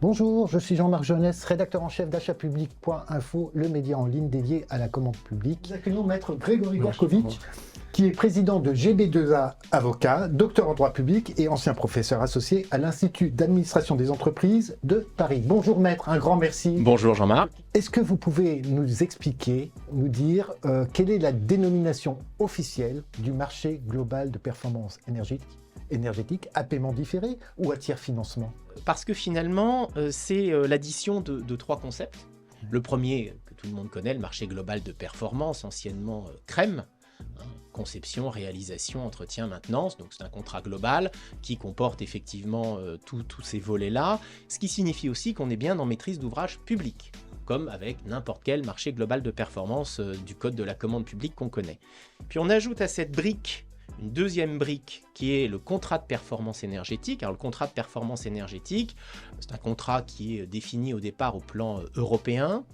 Bonjour, je suis Jean-Marc Jeunesse, rédacteur en chef d'achatpublic.info, le média en ligne dédié à la commande publique. Nous accueillons Maître Grégory Berkovitch, qui est président de GB2A Avocat, docteur en droit public et ancien professeur associé à l'Institut d'administration des entreprises de Paris. Bonjour Maître, un grand merci. Bonjour Jean-Marc. Est-ce que vous pouvez nous expliquer, nous dire quelle est la dénomination officielle du marché global de performance énergétique à paiement différé ou à tiers financement? Parce que finalement, c'est l'addition de trois concepts. Le premier, que tout le monde connaît, le marché global de performance, anciennement CREM, conception, réalisation, entretien, maintenance. Donc c'est un contrat global qui comporte effectivement tous ces volets-là, ce qui signifie aussi qu'on est bien dans maîtrise d'ouvrage public, comme avec n'importe quel marché global de performance du code de la commande publique qu'on connaît. Puis on ajoute à cette brique une deuxième brique qui est le contrat de performance énergétique. Alors le contrat de performance énergétique, c'est un contrat qui est défini au départ au plan européen.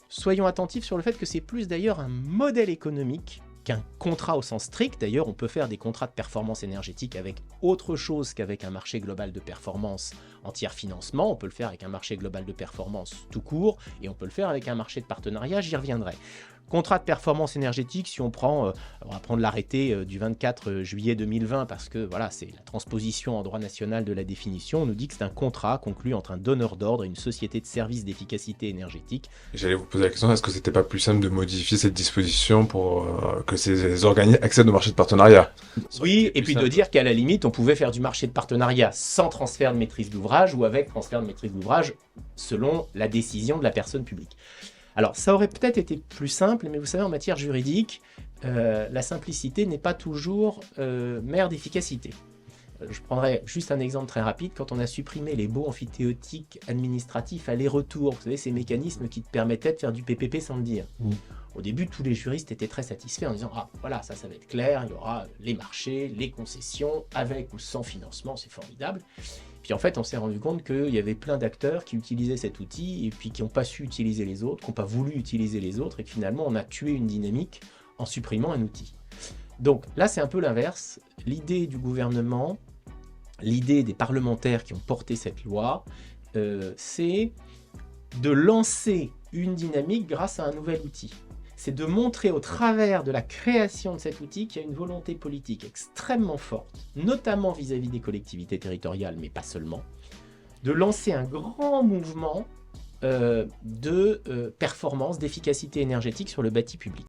Soyons attentifs sur le fait que c'est plus d'ailleurs un modèle économique qu'un contrat au sens strict. D'ailleurs, on peut faire des contrats de performance énergétique avec autre chose qu'avec un marché global de performance en tiers financement. On peut le faire avec un marché global de performance tout court et on peut le faire avec un marché de partenariat, j'y reviendrai. Contrat de performance énergétique, si on prend, on va prendre l'arrêté du 24 juillet 2020 parce que voilà, c'est la transposition en droit national de la définition, on nous dit que c'est un contrat conclu entre un donneur d'ordre et une société de services d'efficacité énergétique. J'allais vous poser la question, est-ce que c'était pas plus simple de modifier cette disposition pour que ces organismes accèdent au marché de partenariat? Oui, et puis de dire qu'à la limite, on pouvait faire du marché de partenariat sans transfert de maîtrise d'ouvrage ou avec transfert de maîtrise d'ouvrage selon la décision de la personne publique. Alors, ça aurait peut-être été plus simple, mais vous savez, en matière juridique, la simplicité n'est pas toujours mère d'efficacité. Je prendrai juste un exemple très rapide. Quand on a supprimé les baux amphithéotiques administratifs aller-retour, vous savez, ces mécanismes qui te permettaient de faire du PPP sans le dire. Au début, tous les juristes étaient très satisfaits en disant « Ah, voilà, ça va être clair, il y aura les marchés, les concessions, avec ou sans financement, c'est formidable. » Puis en fait, on s'est rendu compte qu'il y avait plein d'acteurs qui utilisaient cet outil et puis qui n'ont pas su utiliser les autres, qui n'ont pas voulu utiliser les autres et que finalement, on a tué une dynamique en supprimant un outil. Donc là, c'est un peu l'inverse. L'idée du gouvernement, l'idée des parlementaires qui ont porté cette loi, c'est de lancer une dynamique grâce à un nouvel outil. C'est de montrer au travers de la création de cet outil qu'il y a une volonté politique extrêmement forte, notamment vis-à-vis des collectivités territoriales, mais pas seulement, de lancer un grand mouvement de performance, d'efficacité énergétique sur le bâti public.